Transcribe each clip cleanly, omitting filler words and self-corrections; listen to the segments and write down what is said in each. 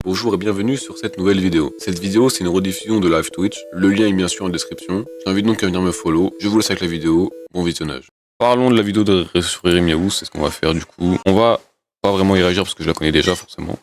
Bonjour et bienvenue sur cette nouvelle vidéo. Cette vidéo c'est une rediffusion de live Twitch, le lien est bien sûr en description. J'invite donc à venir me follow, je vous laisse avec la vidéo, bon visionnage. Parlons de la vidéo de sur Rerimiaou, c'est ce qu'on va faire du coup. On va pas vraiment y réagir parce que je la connais déjà forcément,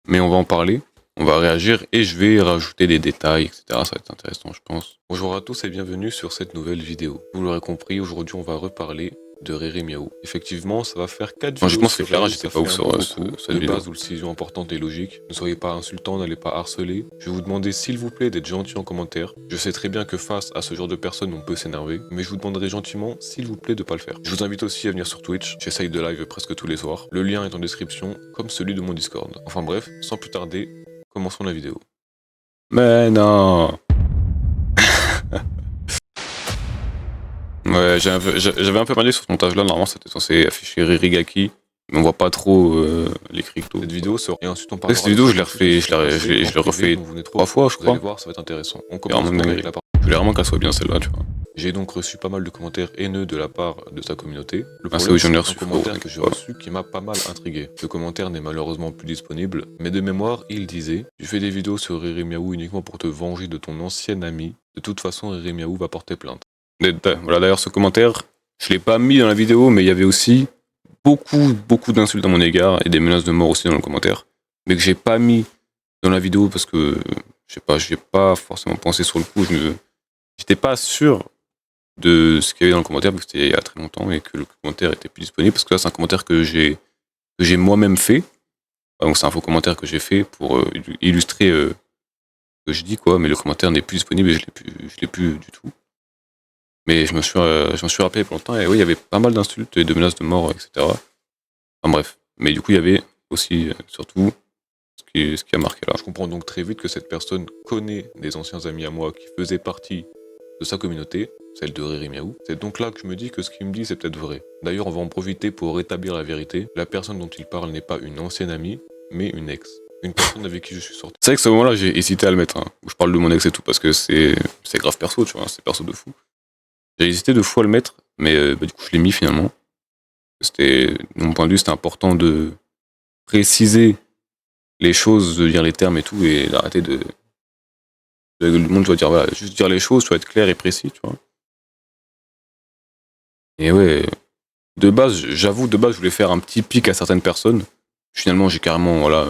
mais on va en parler, on va réagir et je vais rajouter des détails, etc. Ça va être intéressant je pense. Bonjour à tous et bienvenue sur cette nouvelle vidéo. Vous l'aurez compris, aujourd'hui on va reparler de Rerimiaou. Effectivement, ça va faire 4 vidéos. Je pense que Clara, j'étais pas ouf sur cette vidéo. Base ou le cision importante et logique. Ne soyez pas insultants, n'allez pas harceler. Je vais vous demander s'il vous plaît d'être gentil en commentaire. Je sais très bien que face à ce genre de personnes, on peut s'énerver, mais je vous demanderai gentiment, s'il vous plaît, de pas le faire. Je vous invite aussi à venir sur Twitch. J'essaye de live presque tous les soirs. Le lien est en description, comme celui de mon Discord. Enfin bref, sans plus tarder, commençons la vidéo. Mais non. Ouais, j'avais un peu mal sur ce montage là, normalement c'était censé afficher Ririgaki, mais on voit pas trop les cryptos. Cette vidéo sort et ensuite on parle. Cette vidéo je l'ai refait 3 fois je crois. Vous allez voir, ça va être intéressant. On commence avec la part. Je voulais vraiment qu'elle soit bien celle-là, tu vois. J'ai donc reçu pas mal de commentaires haineux de la part de sa communauté. Le problème, c'est un commentaire que j'ai reçu qui m'a pas mal intrigué. Ce commentaire n'est malheureusement plus disponible, mais de mémoire, il disait « Tu fais des vidéos sur Rerimiaou uniquement pour te venger de ton ancien ami. De toute façon, Rerimiaou va porter plainte. » Voilà, d'ailleurs ce commentaire, je l'ai pas mis dans la vidéo, mais il y avait aussi beaucoup d'insultes à mon égard et des menaces de mort aussi dans le commentaire, mais que j'ai pas mis dans la vidéo parce que je sais pas, j'ai pas forcément pensé sur le coup, j'étais pas sûr de ce qu'il y avait dans le commentaire parce que c'était il y a très longtemps et que le commentaire était plus disponible, parce que là c'est un commentaire que j'ai moi-même fait, donc c'est un faux commentaire que j'ai fait pour illustrer ce que je dis quoi, mais le commentaire n'est plus disponible et je l'ai plus du tout. Mais je me suis rappelé pour longtemps, et oui, il y avait pas mal d'insultes et de menaces de mort, etc. Enfin bref. Mais du coup, il y avait aussi, surtout, ce qui a marqué là. Je comprends donc très vite que cette personne connaît des anciens amis à moi qui faisaient partie de sa communauté, celle de Rerimiaou. C'est donc là que je me dis que ce qu'il me dit, c'est peut-être vrai. D'ailleurs, on va en profiter pour rétablir la vérité. La personne dont il parle n'est pas une ancienne amie, mais une ex. Une personne avec qui je suis sorti. C'est vrai que ce moment-là, j'ai hésité à le mettre, hein, où je parle de mon ex et tout, parce que c'est grave perso, tu vois, c'est perso de fou. J'ai hésité 2 fois à le mettre, mais du coup je l'ai mis finalement. De mon point de vue, c'était important de préciser les choses, de dire les termes et tout, et d'arrêter de... Le monde doit dire, voilà, juste dire les choses, tu vas être clair et précis, tu vois. Et ouais, de base, j'avoue, je voulais faire un petit pic à certaines personnes. Finalement, j'ai carrément, voilà,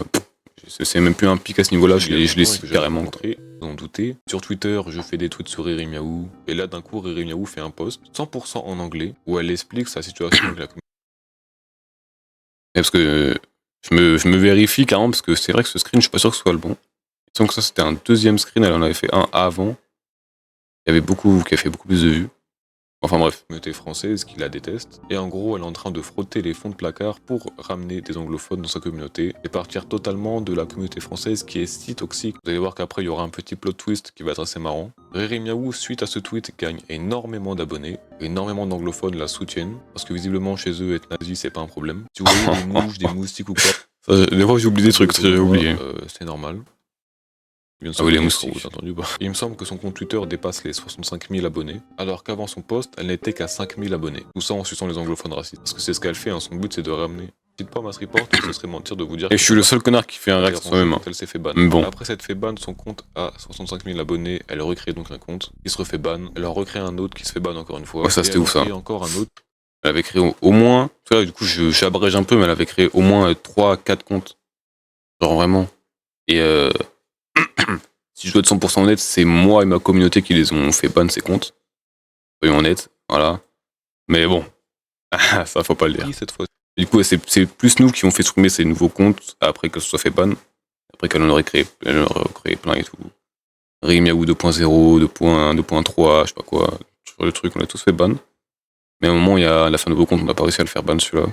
c'est même plus un pic à ce niveau-là, je l'ai carrément montré. Vous en doutez. Sur Twitter, je fais des tweets sur Rerimiaou, et là d'un coup Rerimiaou fait un post 100% en anglais où elle explique sa situation avec la communauté. Parce que je me vérifie carrément, parce que c'est vrai que ce screen, je suis pas sûr que ce soit le bon. Il semble que ça c'était un deuxième screen, elle en avait fait un avant. Qui a fait beaucoup plus de vues. Enfin bref, la communauté française qui la déteste, et en gros elle est en train de frotter les fonds de placard pour ramener des anglophones dans sa communauté, et partir totalement de la communauté française qui est si toxique. Vous allez voir qu'après il y aura un petit plot twist qui va être assez marrant. Rerimiaou, suite à ce tweet, gagne énormément d'abonnés, énormément d'anglophones la soutiennent, parce que visiblement chez eux être nazi c'est pas un problème. Si vous voyez des mouches, des moustiques ou quoi, des fois j'ai oublié des trucs, j'ai oublié. C'est normal. Ah oui, les moustiques. Entendu. Il me semble que son compte Twitter dépasse les 65 000 abonnés, alors qu'avant son post, elle n'était qu'à 5 000 abonnés. Tout ça en suçant les anglophones racistes. Parce que c'est ce qu'elle fait, hein. Son but c'est de ramener. Dites pas mass report, ce serait mentir de vous dire. Et je suis le seul connard qui fait un react soi-même. Elle s'est fait ban. Bon. Après s'être fait ban, son compte a 65 000 abonnés, elle recrée donc un compte, il se refait ban, elle en recrée un autre qui se fait ban encore une fois. Ouais, ça c'était où ça? Et encore un autre. Elle avait créé au moins, tu vois, du coup j'abrège un peu, mais elle avait créé au moins 3-4 comptes. Genre vraiment. Et si je dois être 100% honnête, c'est moi et ma communauté qui les ont fait ban ces comptes. Soyons honnêtes, voilà. Mais bon, ça faut pas le dire. Cette fois. Du coup, c'est plus nous qui ont fait supprimer ces nouveaux comptes après qu'elle se soit fait ban. Après qu'elle en aurait créé plein et tout. Rerimiaou 2.0, 2.1, 2.3, je sais pas quoi. Sur le truc, on a tous fait ban. Mais à un moment, il y a la fin de nouveau compte, on n'a pas réussi à le faire ban celui-là.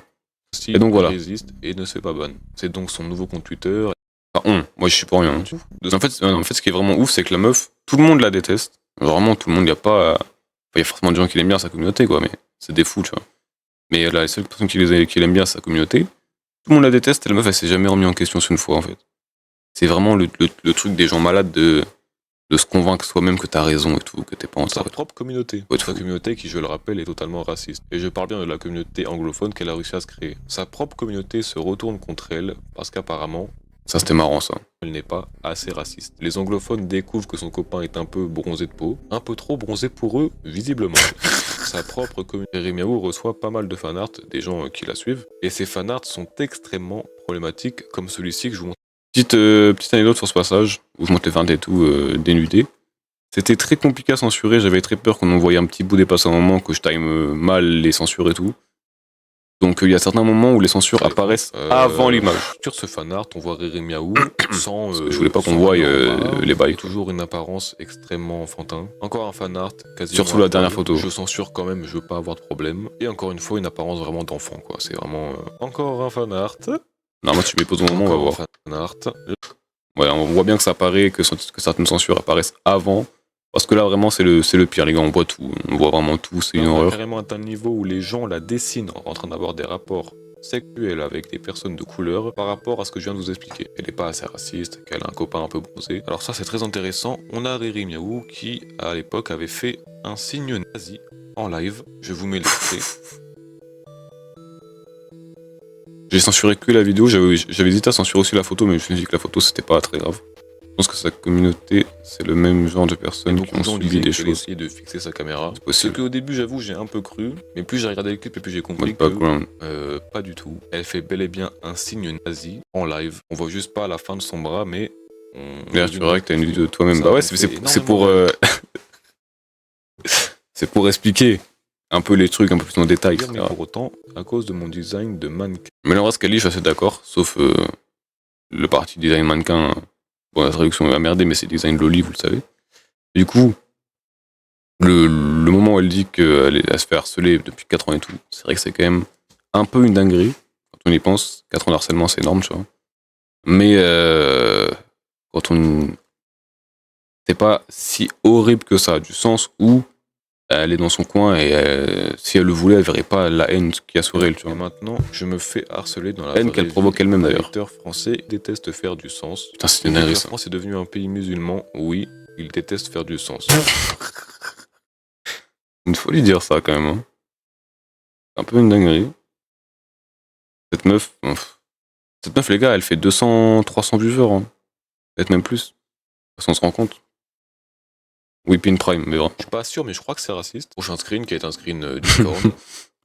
Et donc voilà. Il résiste et ne se fait pas ban. C'est donc son nouveau compte Twitter. Enfin, moi je suis pas rien. En fait, ce qui est vraiment ouf, c'est que la meuf, tout le monde la déteste. Vraiment, tout le monde, il y a pas. Il y a forcément des gens qui l'aiment bien sa communauté, quoi, mais c'est des fous, tu vois. Mais la seule personne qui l'aime bien sa communauté, tout le monde la déteste et la meuf, elle s'est jamais remis en question une fois, en fait. C'est vraiment le truc des gens malades de se convaincre soi-même que t'as raison et tout, que t'es pas en sa propre communauté. Sa communauté qui, je le rappelle, est totalement raciste. Et je parle bien de la communauté anglophone qu'elle a réussi à se créer. Sa propre communauté se retourne contre elle parce qu'apparemment, Ça, c'était marrant, ça. Elle n'est pas assez raciste. Les anglophones découvrent que son copain est un peu bronzé de peau, un peu trop bronzé pour eux, visiblement. Sa propre communauté Remiaou reçoit pas mal de fanarts, des gens qui la suivent, et ces fanarts sont extrêmement problématiques, comme celui-ci que je vous montre. Petite anecdote sur ce passage, où je montais 20 et tout, dénudé. C'était très compliqué à censurer, j'avais très peur qu'on envoie un petit bout dépassé à un moment, que je time mal les censures et tout. Donc il y a certains moments où les censures apparaissent avant l'image. Sur ce fanart, on voit Riri Miaou sans. Parce que je voulais pas qu'on voie les bails. Toujours une apparence extrêmement enfantin. Encore un fanart quasiment. Surtout la dernière photo. Je censure quand même, je veux pas avoir de problème. Et encore une fois, une apparence vraiment d'enfant, quoi. C'est vraiment. Encore un fanart. Non, moi tu me poses au moment, on va voir. Fanart. Voilà, on voit bien que ça apparaît, que certaines censures apparaissent avant. Parce que là, vraiment, c'est le pire, les gars. On voit tout. On voit vraiment tout. C'est une horreur. On a carrément atteint le niveau où les gens la dessinent en train d'avoir des rapports sexuels avec des personnes de couleur par rapport à ce que je viens de vous expliquer. Elle n'est pas assez raciste, qu'elle a un copain un peu bronzé. Alors ça, c'est très intéressant. On a Riri Miaou qui, à l'époque, avait fait un signe nazi en live. Je vous mets l'extrait. J'ai censuré que la vidéo. J'avais hésité à censurer aussi la photo, mais je me suis dit que la photo, c'était pas très grave. Je pense que sa communauté, c'est le même genre de personnes qui ont subi des choses. Essayer de fixer sa caméra. C'est qu'au début, j'avoue, j'ai un peu cru, mais plus j'ai regardé le clip et plus j'ai compris que pas du tout. Elle fait bel et bien un signe nazi en live. On voit juste pas la fin de son bras, mais Là, tu verras que t'as une vidéo de toi-même. Bah ouais, c'est pour c'est pour expliquer un peu les trucs un peu plus en détail. Mais pour autant, à cause de mon design de mannequin. Mais le reste qu'elle dit, je suis assez d'accord, sauf le parti design mannequin. Bon, la traduction est merdée, mais c'est design loli, vous le savez. Du coup, le moment où elle dit qu'elle se fait harceler depuis 4 ans et tout, c'est vrai que c'est quand même un peu une dinguerie. Quand on y pense, 4 ans de harcèlement, c'est énorme, tu vois. Mais quand on... c'est pas si horrible que ça, du sens où elle est dans son coin et si elle le voulait, elle verrait pas la haine qu'il y a sur elle, tu vois. Et maintenant, je me fais harceler dans la haine qu'elle provoque elle-même d'ailleurs. Les français détestent faire du sens. Putain, c'est une dinguerie ça. La France est devenue un pays musulman, oui, ils détestent faire du sens. Une folie dire ça quand même. Hein. C'est un peu une dinguerie. Cette meuf, les gars, elle fait 200, 300 viewers. Hein. Peut-être même plus. Parce qu'on se rend compte. Whipping Prime, mais vraiment. Je suis pas sûr, mais je crois que c'est raciste. Prochain screen qui est un screen Discord.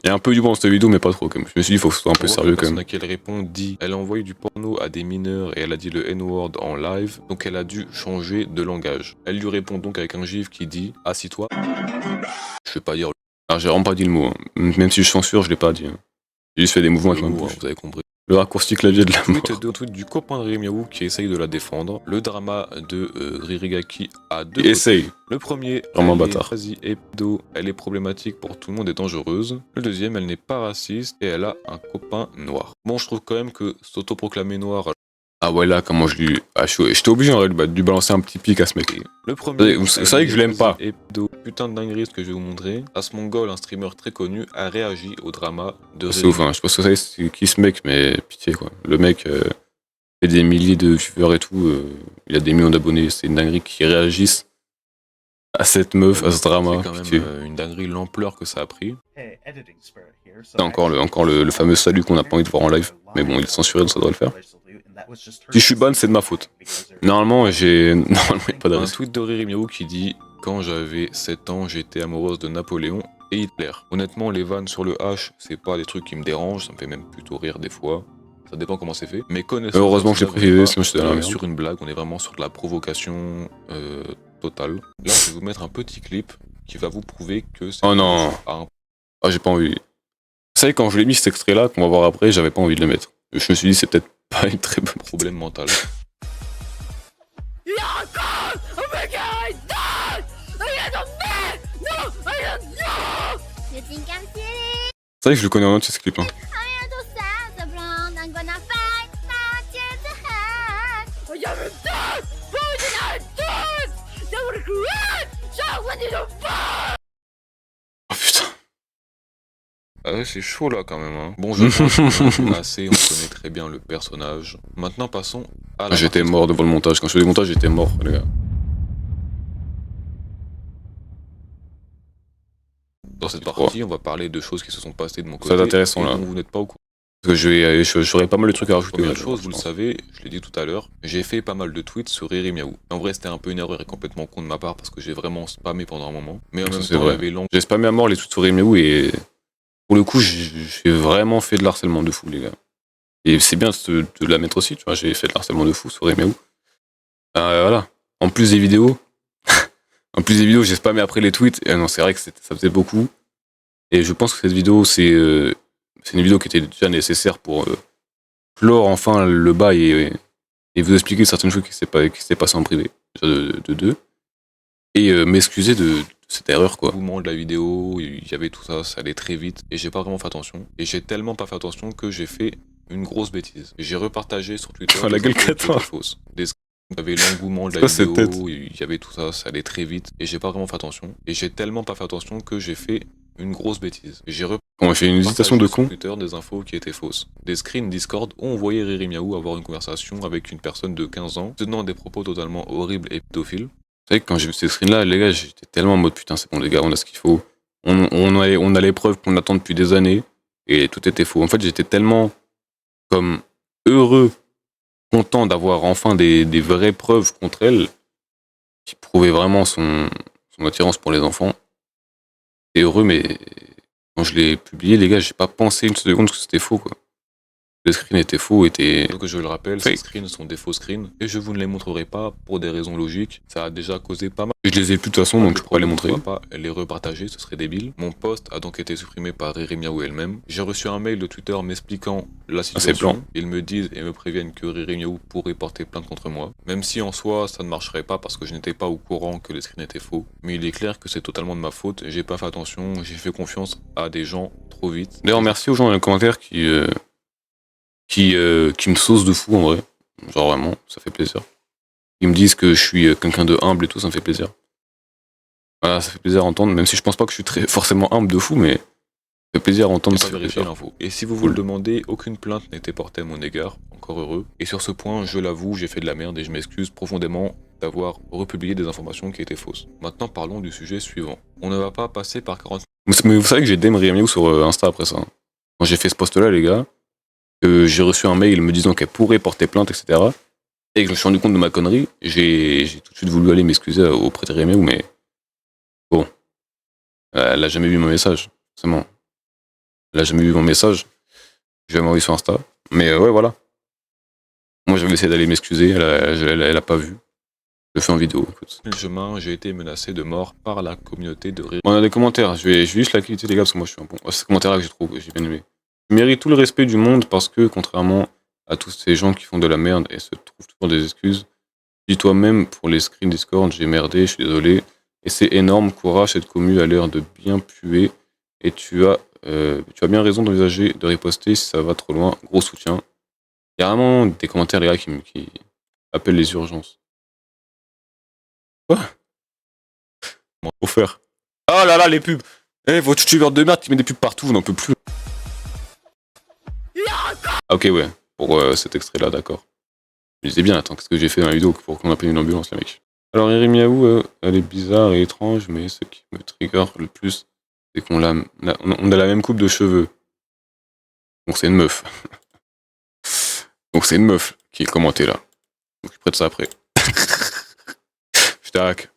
Il y a un peu du bon dans cette vidéo, mais pas trop. Quand même. Je me suis dit, il faut que ce soit un peu sérieux quand même. La personne à qui elle répond dit elle a envoyé du porno à des mineurs et elle a dit le N-word en live, donc elle a dû changer de langage. Elle lui répond donc avec un gif qui dit assis-toi. Je vais pas dire. Alors, j'ai vraiment pas dit le mot. Hein. Même si je censure, je l'ai pas dit. Hein. J'ai juste fait des mouvements avec ma bouche. Vous avez compris. Le raccourci clavier de la mort. Tweet du copain de Riri Miaou qui essaye de la défendre. Le drama de Ririgaki a deux. Essaye. Le premier, vraiment bâtard. Elle est problématique pour tout le monde et dangereuse. Le deuxième, elle n'est pas raciste et elle a un copain noir. Bon, je trouve quand même que s'autoproclamer noir. Ah ouais, là, comment je lui. Ah, j'étais obligé en réalité de lui balancer un petit pic à ce mec. Le premier. Vous savez que je l'aime pas. Putain de dinguerie, ce que je vais vous montrer. As Mongol, un streamer très connu, a réagi au drama de. C'est ouf, hein. Je sais pas si vous savez c'est qui ce mec, mais pitié quoi. Le mec fait des milliers de viewers et tout. Il a des millions d'abonnés. C'est une dinguerie qui réagissent à cette meuf, à ce drama. C'est quand même une dinguerie l'ampleur que ça a pris. C'est encore le fameux salut qu'on n'a pas envie de voir en live. Mais bon, il est censuré, donc ça doit le faire. Si je suis ban, c'est de ma faute. Normalement, il n'y a pas de Un tweet de Riri Miaou qui dit quand j'avais 7 ans, j'étais amoureuse de Napoléon et Hitler. Honnêtement, les vannes sur le H, c'est pas des trucs qui me dérangent, ça me fait même plutôt rire des fois. Ça dépend comment c'est fait. Mais connaissant. Heureusement que j'ai précisé, sinon j'étais dans la merde. Sur une blague, on est vraiment sur de la provocation totale. Là, je vais vous mettre un petit clip qui va vous prouver que c'est. Oh non. Ah, j'ai pas envie. Vous savez, quand je l'ai mis cet extrait-là, qu'on va voir après, j'avais pas envie de le mettre. Je me suis dit, c'est peut-être pas une très bonne problème mental. C'est vrai que je le connais en entier ce clip. Hein. Oh putain. Ah ouais, c'est chaud là quand même. Hein. Bon, je pense qu'on a assez, on connaît très bien le personnage. Maintenant, passons à la. J'étais mort devant le montage. Quand je faisais le montage, j'étais mort, les gars. Dans cette partie, on va parler de choses qui se sont passées de mon côté. C'est intéressant là. Vous n'êtes pas au courant. Parce que j'aurais pas mal de trucs à rajouter. Première chose, vous le savez, je l'ai dit tout à l'heure, j'ai fait pas mal de tweets sur Riri Miaou. En vrai, c'était un peu une erreur et complètement con de ma part parce que j'ai vraiment spammé pendant un moment. Mais en même temps, il y avait J'ai spammé à mort les tweets sur Riri Miaou et pour le coup, j'ai vraiment fait de l'harcèlement de fou, les gars. Et c'est bien de la mettre aussi, tu vois, j'ai fait de l'harcèlement de fou sur Riri Miaou. Voilà. En plus des vidéos, j'ai spammé après les tweets. Et non, c'est vrai que ça faisait beaucoup. Et je pense que cette vidéo, c'est une vidéo qui était déjà nécessaire pour clore enfin le bail et vous expliquer certaines choses qui s'est passé en privé, de deux. Et m'excuser de cette erreur, quoi. Au moment de la vidéo, il y avait tout ça, ça allait très vite. Et j'ai pas vraiment fait attention. Et j'ai tellement pas fait attention que j'ai fait une grosse bêtise. J'ai repartagé sur Twitter La gueule des infos fausses. Il y avait l'engouement de la vidéo, il y avait tout ça, ça allait très vite, et j'ai pas vraiment fait attention. Et j'ai tellement pas fait attention que j'ai fait une grosse bêtise. On a fait une hésitation de con. Sur Twitter des infos qui étaient fausses. Des screens Discord où on voyait Riri Miaou avoir une conversation avec une personne de 15 ans, tenant des propos totalement horribles et pédophiles. Vous savez que quand j'ai vu ces screens-là, les gars, j'étais tellement en mode putain, c'est bon les gars, on a ce qu'il faut. On a les preuves qu'on attend depuis des années, et tout était faux. En fait, j'étais tellement comme heureux, content d'avoir enfin des vraies preuves contre elle, qui prouvaient vraiment son attirance pour les enfants. J'étais heureux, mais quand je l'ai publié, les gars, j'ai pas pensé une seconde que c'était faux, quoi. Le screen était faux, Donc je le rappelle, ces screens sont des faux screens, et je vous ne les montrerai pas pour des raisons logiques. Ça a déjà causé pas mal. Je les ai plus de toute façon, donc je peux pas les montrer. Je ne pas les repartager, ce serait débile. Mon post a donc été supprimé par Riri Miaou elle-même. J'ai reçu un mail de Twitter m'expliquant la situation. Ils me disent et me préviennent que Riri Miaou pourrait porter plainte contre moi. Même si en soi, ça ne marcherait pas parce que je n'étais pas au courant que les screens étaient faux. Mais il est clair que c'est totalement de ma faute. J'ai pas fait attention, j'ai fait confiance à des gens trop vite. D'ailleurs, merci aux gens dans les commentaires qui me saucent de fou en vrai. Genre vraiment, ça fait plaisir. Ils me disent que je suis quelqu'un de humble et tout, ça me fait plaisir. Voilà, ça fait plaisir à entendre, même si je pense pas que je suis forcément humble de fou, mais ça fait plaisir à entendre. Pas vérifier l'info. Et si vous le demandez, aucune plainte n'était portée à mon égard, encore heureux. Et sur ce point, je l'avoue, j'ai fait de la merde et je m'excuse profondément d'avoir republié des informations qui étaient fausses. Maintenant, parlons du sujet suivant. On ne va pas passer par 40... Mais vous savez que j'ai DM Riri Miaou sur Insta après ça. Quand j'ai fait ce post-là, les gars, j'ai reçu un mail me disant qu'elle pourrait porter plainte, etc. Et que je me suis rendu compte de ma connerie, j'ai tout de suite voulu aller m'excuser auprès de Riri Miaou, mais bon, elle a jamais vu mon message, forcément. Elle a jamais vu mon message, je vais m'envoyer sur Insta, mais ouais, voilà. Moi, j'avais essayé d'aller m'excuser, elle a pas vu. Je le fais en vidéo, écoute. Le chemin, j'ai été menacé de mort par la communauté de Riri. On a des commentaires, je vais juste la quitter, les gars, parce que moi, je suis un bon. C'est ce commentaire-là que j'ai bien aimé. Je mérite tout le respect du monde parce que, contrairement à tous ces gens qui font de la merde et se trouvent toujours des excuses, dis-toi même pour les screens Discord, j'ai merdé, je suis désolé. Et c'est énorme, courage, cette commu a l'air de bien puer. Et tu as bien raison d'envisager de riposter si ça va trop loin. Gros soutien. Il y a vraiment des commentaires, les gars, qui appellent les urgences. Quoi? Faut faire. Oh là là, les pubs! Votre youtubeur de merde qui met des pubs partout, on n'en peut plus. Ah, ok, ouais, pour cet extrait-là, d'accord. Je disais bien, attends, qu'est-ce que j'ai fait dans la vidéo pour qu'on appelle une ambulance, les mecs? Alors, Riri Miaou, elle est bizarre et étrange, mais ce qui me trigger le plus, c'est qu'on a la même coupe de cheveux. Donc, c'est une meuf. Donc, c'est une meuf qui est commentée là. Donc, je prête ça après. Je tac.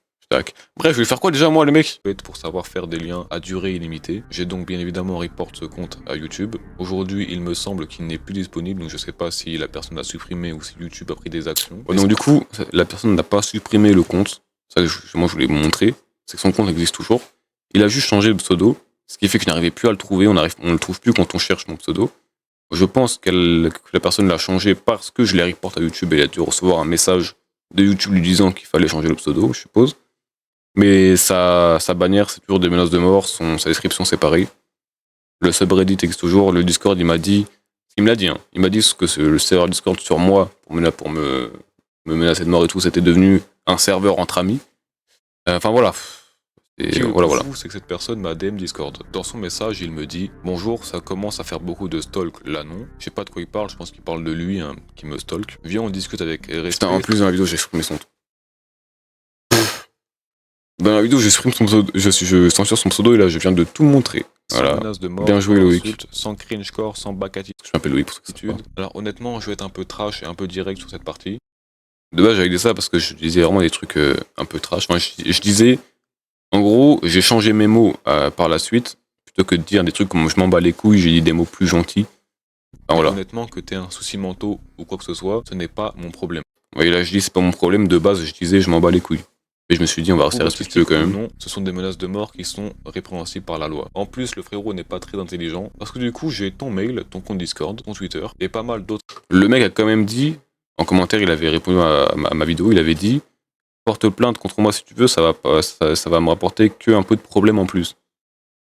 Bref, je vais faire quoi déjà moi les mecs? Pour savoir faire des liens à durée illimitée. J'ai donc bien évidemment report ce compte à YouTube. Aujourd'hui, il me semble qu'il n'est plus disponible, donc je sais pas si la personne a supprimé ou si YouTube a pris des actions. Ouais, donc du coup, la personne n'a pas supprimé le compte. Ça, moi je voulais vous montrer. C'est que son compte existe toujours. Il a juste changé le pseudo, ce qui fait que je n'arrivais plus à le trouver. On le trouve plus quand on cherche mon pseudo. Je pense que la personne l'a changé parce que je l'ai report à YouTube et il a dû recevoir un message de YouTube lui disant qu'il fallait changer le pseudo, je suppose. Mais sa bannière, c'est toujours des menaces de mort, sa description, c'est pareil. Le subreddit existe toujours, le Discord, il me l'a dit, hein. Il m'a dit que le serveur Discord sur moi, pour me menacer de mort et tout, c'était devenu un serveur entre amis. Enfin voilà. Et voilà. C'est que cette personne m'a DM Discord. Dans son message, il me dit « Bonjour, ça commence à faire beaucoup de stalk, là non. Je sais pas de quoi il parle, je pense qu'il parle de lui, hein, qui me stalk. Viens, on discute avec respect. » Putain, en plus dans la vidéo, j'ai supprimé son... Dans la vidéo, je censure son pseudo et là, je viens de tout montrer. sans Voilà. menace de mort, Bien joué, sans Loïc. insulte, sans cringecore, sans back Je m'appelle Louis pour ceux qui savent pas. attitude. Alors honnêtement, je vais être un peu trash et un peu direct sur cette partie. De base, j'avais dit ça parce que je disais vraiment des trucs un peu trash. Enfin, je disais, en gros, j'ai changé mes mots par la suite. Plutôt que de dire des trucs comme je m'en bats les couilles, j'ai dit des mots plus gentils. Enfin, voilà. Honnêtement, que t'aies un souci mentaux ou quoi que ce soit, ce n'est pas mon problème. Et là, je dis, c'est pas mon problème. De base, je disais, je m'en bats les couilles. Et je me suis dit, on va rester respectueux quand même. Non, ce sont des menaces de mort qui sont répréhensibles par la loi. En plus, le frérot n'est pas très intelligent, parce que du coup, j'ai ton mail, ton compte Discord, ton Twitter, et pas mal d'autres. Le mec a quand même dit, en commentaire, il avait répondu à ma vidéo, il avait dit, porte plainte contre moi si tu veux, ça va me rapporter que un peu de problème en plus.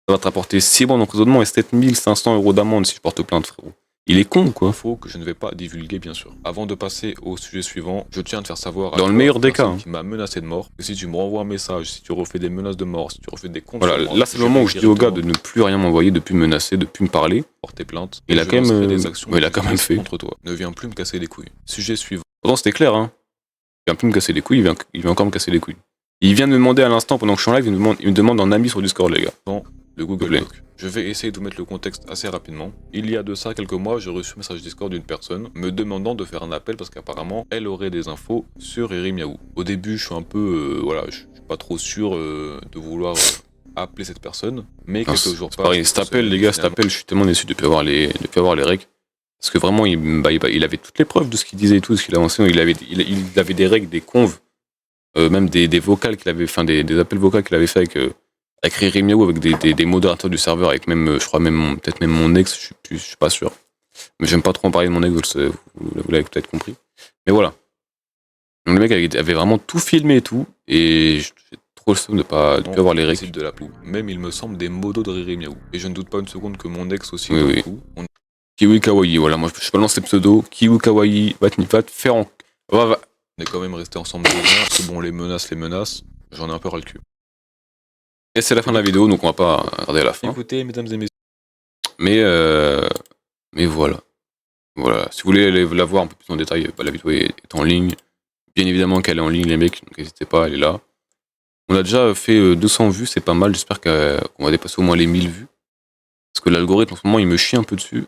Ça va te rapporter 6 mois d'emprisonnement et 7500 € d'amende si je porte plainte, frérot. Il est con, quoi. Info que je ne vais pas divulguer, bien sûr. Avant de passer au sujet suivant, je tiens à te faire savoir, Dans le meilleur des cas, qui m'a menacé de mort, que si tu me renvoies un message, si tu refais des menaces de mort, si tu refais des comptes voilà, sur moi, là c'est le moment où je dis au gars de ne plus rien m'envoyer, de plus me menacer, de plus me parler. porter plainte. Il a je quand même, lancerai des actions ouais, il a quand même fait. contre toi. Ne viens plus me casser les couilles. Sujet suivant. Pourtant c'était clair, hein. Il vient plus me casser les couilles, il vient encore me casser les couilles. Il vient de me demander à l'instant pendant que je suis en live, il me demande en ami sur Discord, les gars. Le Google Doc. Je vais essayer de vous mettre le contexte assez rapidement. Il y a de ça quelques mois, j'ai reçu un message Discord d'une personne me demandant de faire un appel parce qu'apparemment elle aurait des infos sur Erimiaou. Au début, je suis un peu, voilà, je suis pas trop sûr de vouloir appeler cette personne, mais quelques jours pas. Pareil, cet appel, les gars, cet appel, je suis tellement déçu de plus avoir les règles. Parce que vraiment, il avait toutes les preuves de ce qu'il disait et tout, ce qu'il avançait. Il avait des règles, des conves, même des vocales qu'il avait, enfin des appels vocaux qu'il avait fait avec Erimiaou, avec des modérateurs du serveur, avec même, je crois peut-être même mon ex, je suis pas sûr. Mais j'aime pas trop en parler de mon ex, vous l'avez peut-être compris. Mais voilà. Donc le mec avait vraiment tout filmé et tout, et j'ai trop le seum de plus avoir les règles. de la poule. Même il me semble des modos de Erimiaou. Et je ne doute pas une seconde que mon ex aussi. Oui. Kiwi Kawaii, voilà, moi je balance ces pseudos. Kiwi Kawaii, va te faire en. On est quand même resté ensemble 2 ans, c'est bon, les menaces, j'en ai un peu ras le cul. Et c'est la fin de la vidéo, donc on va pas regarder à la fin. Écoutez, mesdames et messieurs. Mais voilà. Voilà. Si vous voulez la voir un peu plus en détail, la vidéo est en ligne. Bien évidemment qu'elle est en ligne, les mecs, donc n'hésitez pas, elle est là. On a déjà fait 200 vues, c'est pas mal, j'espère qu'on va dépasser au moins les 1000 vues. Parce que l'algorithme en ce moment il me chie un peu dessus.